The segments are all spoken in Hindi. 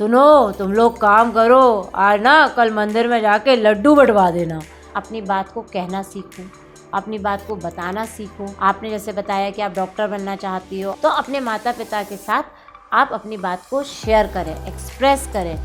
सुनो तुम लोग काम करो, आज ना कल मंदिर में जाके लड्डू बंटवा देना। अपनी बात को कहना सीखो, अपनी बात को बताना सीखो। आपने जैसे बताया कि आप डॉक्टर बनना चाहती हो, तो अपने माता पिता के साथ आप अपनी बात को शेयर करें, एक्सप्रेस करें।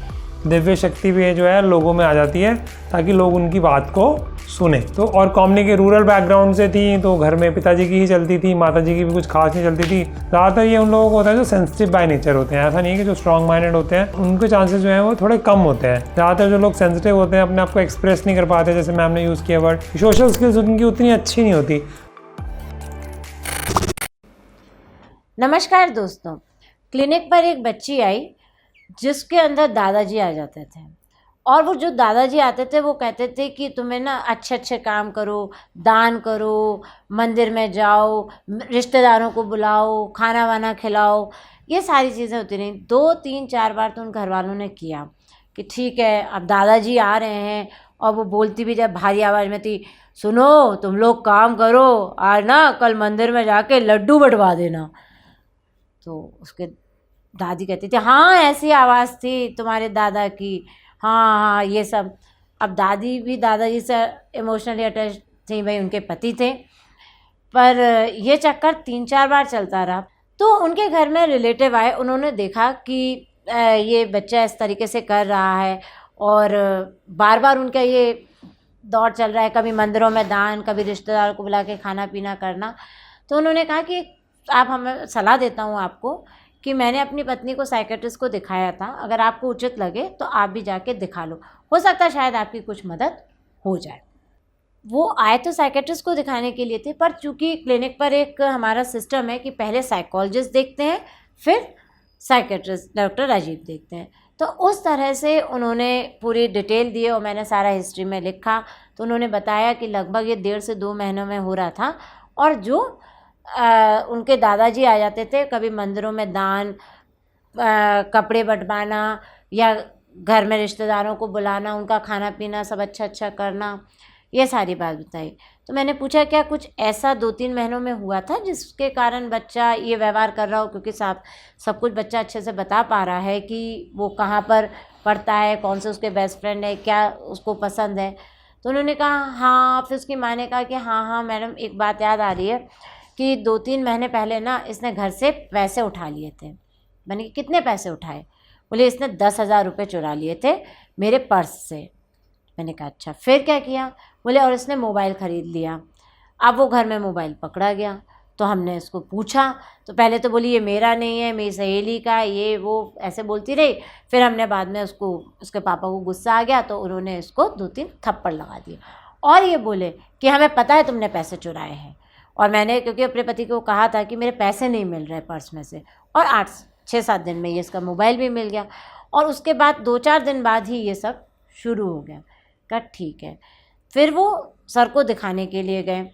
दिव्य शक्ति भी जो है लोगों में आ जाती है ताकि लोग उनकी बात को सुने। तो और कॉमनी के रूरल बैकग्राउंड से थी, तो घर में पिताजी की ही चलती थी, माताजी की भी कुछ खास नहीं चलती थी। ज़्यादातर ये उन लोगों को होता है जो सेंसिटिव बाय नेचर होते हैं। ऐसा नहीं है कि जो स्ट्रॉन्ग माइंडेड होते हैं उनके चांसेस जो हैं वो थोड़े कम होते हैं। ज़्यादातर जो लोग सेंसिटिव होते हैं अपने आप को एक्सप्रेस नहीं कर पाते, जैसे मैम ने यूज़ किया वर्ड, सोशल स्किल्स उनकी उतनी अच्छी नहीं होती। नमस्कार दोस्तों, क्लिनिक पर एक बच्ची आई जिसके अंदर दादाजी आ जाते थे, और वो जो दादाजी आते थे वो कहते थे कि तुम्हें ना अच्छे अच्छे काम करो, दान करो, मंदिर में जाओ, रिश्तेदारों को बुलाओ, खाना वाना खिलाओ। ये सारी चीज़ें होती रहीं। 2 3 4 बार तो उन घर वालों ने किया कि ठीक है अब दादाजी आ रहे हैं, और वो बोलती भी जब भारी आवाज़ में थी, सुनो तुम लोग काम करो, आज ना कल मंदिर में जाके लड्डू बंटवा देना। तो उसके दादी कहती थी हाँ ऐसी आवाज़ थी तुम्हारे दादा की, हाँ हाँ ये सब। अब दादी भी दादाजी से इमोशनली अटैच थी, भाई उनके पति थे। पर ये चक्कर 3 4 बार चलता रहा। तो उनके घर में रिलेटिव आए, उन्होंने देखा कि ये बच्चा इस तरीके से कर रहा है, और बार बार उनका ये दौर चल रहा है, कभी मंदिरों में दान, कभी रिश्तेदारों को बुला के खाना पीना करना। तो उन्होंने कहा कि आप हमें सलाह देता हूँ आपको कि मैंने अपनी पत्नी को साइकेट्रिस्ट को दिखाया था, अगर आपको उचित लगे तो आप भी जाके दिखा लो, हो सकता है शायद आपकी कुछ मदद हो जाए। वो आए तो साइकेट्रिस्ट को दिखाने के लिए थे, पर चूंकि क्लिनिक पर एक हमारा सिस्टम है कि पहले साइकोलॉजिस्ट देखते हैं फिर साइकेट्रिस्ट डॉक्टर राजीव देखते हैं। तो उस तरह से उन्होंने पूरी डिटेल दी और मैंने सारा हिस्ट्री में लिखा। तो उन्होंने बताया कि लगभग ये 1.5 से 2 महीनों में हो रहा था, और जो उनके दादाजी आ जाते थे, कभी मंदिरों में दान, कपड़े बंटवाना, या घर में रिश्तेदारों को बुलाना, उनका खाना पीना सब अच्छा अच्छा करना, ये सारी बात बताई। तो मैंने पूछा क्या कुछ ऐसा 2 3 महीनों में हुआ था जिसके कारण बच्चा ये व्यवहार कर रहा हो, क्योंकि सब कुछ बच्चा अच्छे से बता पा रहा है कि वो कहाँ पर पढ़ता है, कौन से उसके बेस्ट फ्रेंड है, क्या उसको पसंद है। तो उन्होंने कहा हाँ। फिर उसकी माँ ने कहा कि हाँ मैडम एक बात याद आ रही है कि 2 3 महीने पहले ना इसने घर से पैसे उठा लिए थे। मैंने कि कितने पैसे उठाए? बोले इसने 10,000 रुपये चुरा लिए थे मेरे पर्स से। मैंने कहा अच्छा फिर क्या किया? बोले और इसने मोबाइल ख़रीद लिया। अब वो घर में मोबाइल पकड़ा गया, तो हमने इसको पूछा, तो पहले तो बोली ये मेरा नहीं है, मेरी सहेली का, ये वो ऐसे बोलती रही। फिर हमने बाद में उसके पापा को गुस्सा आ गया, तो उन्होंने इसको 2 3 थप्पड़ लगा दिए, और ये बोले कि हमें पता है तुमने पैसे चुराए हैं। और मैंने क्योंकि अपने पति को कहा था कि मेरे पैसे नहीं मिल रहे पर्स में से, और 8 6 7 दिन में ये इसका मोबाइल भी मिल गया। और उसके बाद 2 4 दिन बाद ही ये सब शुरू हो गया। कहा ठीक है। फिर वो सर को दिखाने के लिए गए।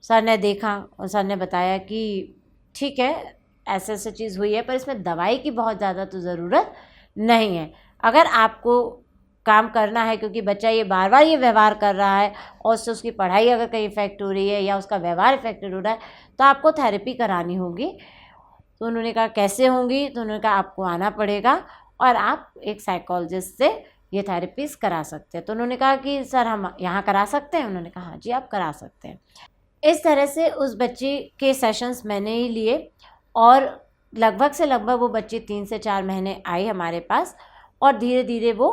सर ने देखा और सर ने बताया कि ठीक है ऐसे ऐसे चीज़ हुई है, पर इसमें दवाई की बहुत ज़्यादा तो ज़रूरत नहीं है। अगर आपको काम करना है, क्योंकि बच्चा ये बार बार ये व्यवहार कर रहा है और उससे उसकी पढ़ाई अगर कहीं इफेक्ट हो रही है या उसका व्यवहार इफेक्टेड हो रहा है, तो आपको थेरेपी करानी होगी। तो उन्होंने कहा कैसे होंगी? तो उन्होंने कहा आपको आना पड़ेगा और आप एक साइकोलॉजिस्ट से ये थेरेपीज़ करा सकते हैं। तो उन्होंने कहा कि सर हम यहाँ करा सकते हैं? उन्होंने कहा हाँ जी आप करा सकते हैं। इस तरह से उस बच्ची के सेशंस मैंने ही लिए, और लगभग से लगभग वो बच्ची 3 से 4 महीने आई हमारे पास, और धीरे धीरे वो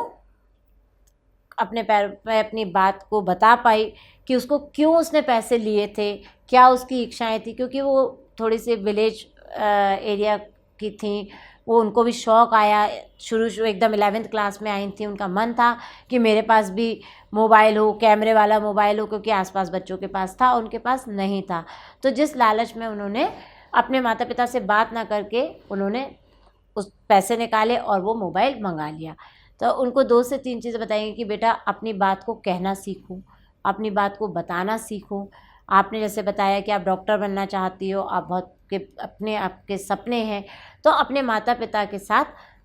अपने पैर पे अपनी बात को बता पाई कि उसको क्यों उसने पैसे लिए थे, क्या उसकी इच्छाएं थी। क्योंकि वो थोड़ी सी विलेज एरिया की थी, वो उनको भी शौक़ आया शुरू एकदम 11th क्लास में आई थी, उनका मन था कि मेरे पास भी मोबाइल हो, कैमरे वाला मोबाइल हो, क्योंकि आसपास बच्चों के पास था, उनके पास नहीं था। तो जिस लालच में उन्होंने अपने माता पिता से बात ना करके उन्होंने उस पैसे निकाले और वो मोबाइल मंगा लिया। तो उनको 2 से 3 चीज़ें बताएंगे कि बेटा अपनी बात को कहना सीखो, अपनी बात को बताना सीखो। आपने जैसे बताया कि आप डॉक्टर बनना चाहती हो, आप बहुत के अपने आपके सपने हैं, तो अपने माता पिता के साथ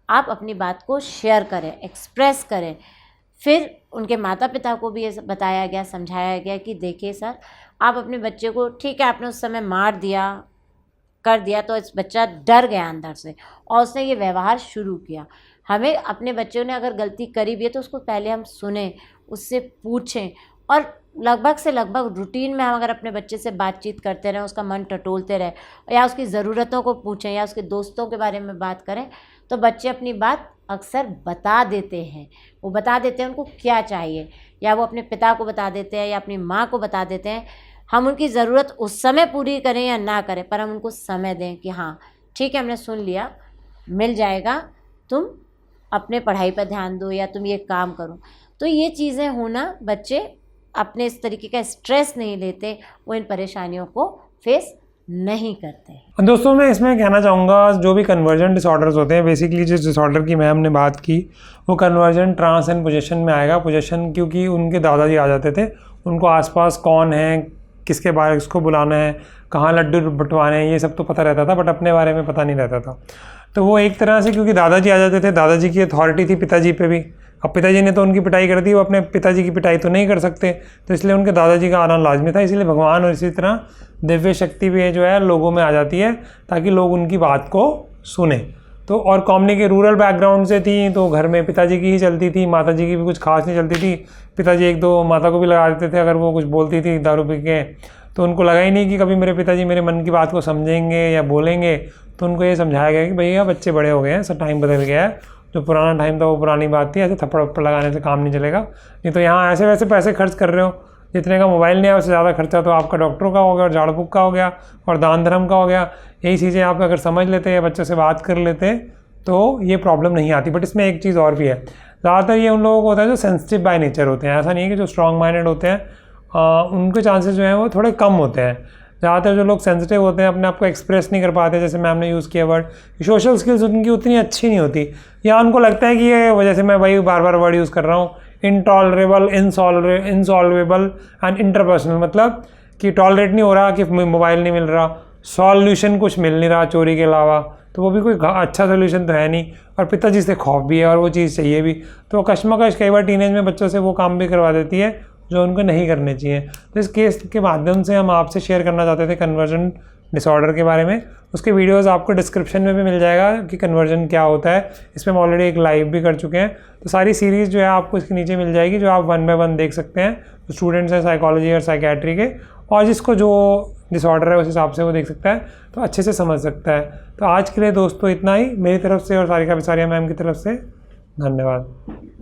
आप अपनी बात को शेयर करें, एक्सप्रेस करें। फिर उनके माता पिता को भी ये बताया गया, समझाया गया कि देखिए सर आप अपने बच्चे को, ठीक है आपने उस समय मार दिया, कर दिया, तो इस बच्चा डर गया अंदर से और उसने ये व्यवहार शुरू किया। हमें अपने बच्चों ने अगर गलती करी भी है तो उसको पहले हम सुने, उससे पूछें, और लगभग से लगभग रूटीन में हम अगर अपने बच्चे से बातचीत करते रहें, उसका मन टटोलते रहें, या उसकी ज़रूरतों को पूछें, या उसके दोस्तों के बारे में बात करें, तो बच्चे अपनी बात अक्सर बता देते हैं। वो बता देते हैं उनको क्या चाहिए, या वो अपने पिता को बता देते हैं या अपनी माँ को बता देते हैं। हम उनकी ज़रूरत उस समय पूरी करें या ना करें, पर हम उनको समय दें कि हाँ ठीक है, हमने सुन लिया, मिल जाएगा, तुम अपने पढ़ाई पर ध्यान दो, या तुम ये काम करो। तो ये चीज़ें होना, बच्चे अपने इस तरीके का स्ट्रेस नहीं लेते, वो इन परेशानियों को फेस नहीं करते। दोस्तों मैं इसमें कहना चाहूँगा, जो भी कन्वर्जन डिसऑर्डर्स होते हैं, बेसिकली जिस डिसऑर्डर की मैम ने बात की वो कन्वर्जन ट्रांस एंड पोजेशन में आएगा। पोजेशन क्योंकि उनके दादाजी आ जाते थे, उनको आसपास कौन है, किसके बारे किसको बुलाना है, कहाँ लड्डू बंटवाने हैं, ये सब तो पता रहता था, बट अपने बारे में पता नहीं रहता था। तो वो एक तरह से, क्योंकि दादाजी आ जाते थे, दादाजी की अथॉरिटी थी पिताजी पे भी। अब पिताजी ने तो उनकी पिटाई कर दी, वो अपने पिताजी की पिटाई तो नहीं कर सकते, तो इसलिए उनके दादाजी का आना लाजमी था। इसलिए भगवान और इसी तरह दिव्य शक्ति भी जो है लोगों में आ जाती है, ताकि लोग उनकी बात को सुने। तो और कॉमनी के रूरल बैकग्राउंड से थी, तो घर में पिताजी की ही चलती थी, माताजी की भी कुछ खास नहीं चलती थी। पिताजी एक दो माता को भी लगा देते थे अगर वो कुछ बोलती थी दारू पी के, तो उनको लगा ही नहीं कि कभी मेरे पिताजी मेरे मन की बात को समझेंगे या बोलेंगे। तो उनको ये समझाया गया कि भैया बच्चे बड़े हो गए हैं, सब टाइम बदल गया है, जो पुराना टाइम था वो पुरानी बात थी, ऐसे थप्पड़ वप्पड़ लगाने से काम नहीं चलेगा। नहीं तो यहाँ ऐसे वैसे पैसे खर्च कर रहे हो, जितने का मोबाइल नहीं है उससे ज़्यादा खर्चा तो आपका डॉक्टरों का हो गया, और झाड़ फूक का हो गया, और दान धर्म का हो गया। यही चीज़ें आप अगर समझ लेते या बच्चों से बात कर लेते तो ये प्रॉब्लम नहीं आती। बट इसमें एक चीज़ और भी है, ज़्यादातर ये उन लोगों को होता है जो सेंसिटिव बाय नेचर होते हैं। ऐसा नहीं है कि जो स्ट्रॉन्ग माइंडेड होते हैं उनके चांसेस जो हैं वो थोड़े कम होते हैं। ज़्यादातर जो लोग सेंसिटिव होते हैं, अपने आप को एक्सप्रेस नहीं कर पाते, जैसे मैम ने यूज़ किया वर्ड, सोशल स्किल्स उनकी उतनी अच्छी नहीं होती, या उनको लगता है कि ये वजह से मैं वही बार बार वर्ड यूज़ कर रहा हूँ, इनटॉलरेबल, इंसॉल्वेबल एंड इंटरपर्सनल, मतलब कि टॉलरेट नहीं हो रहा कि मोबाइल नहीं मिल रहा, सॉल्यूशन कुछ मिल नहीं रहा चोरी के अलावा, तो वो भी कोई अच्छा सोल्यूशन तो है नहीं, और पिताजी से खौफ भी है और वो चीज़ चाहिए भी। तो कश्मकश कई बार टीनेज में बच्चों से वो काम भी करवा देती है जो उनको नहीं करने चाहिए। तो इस केस के माध्यम से हम आपसे शेयर करना चाहते थे कन्वर्जन डिसऑर्डर के बारे में। उसके वीडियोस आपको डिस्क्रिप्शन में भी मिल जाएगा कि कन्वर्जन क्या होता है। इस पर हम ऑलरेडी एक लाइव भी कर चुके हैं, तो सारी सीरीज़ जो है आपको इसके नीचे मिल जाएगी, जो आप 1 बाय 1 देख सकते हैं। तो स्टूडेंट्स हैं साइकोलॉजी और साइकेट्री के, और जिसको जो डिसऑर्डर है उस हिसाब से वो देख सकता है, तो अच्छे से समझ सकता है। तो आज के लिए दोस्तों इतना ही, मेरी तरफ से और सारिका बिसारिया मैम की तरफ से धन्यवाद।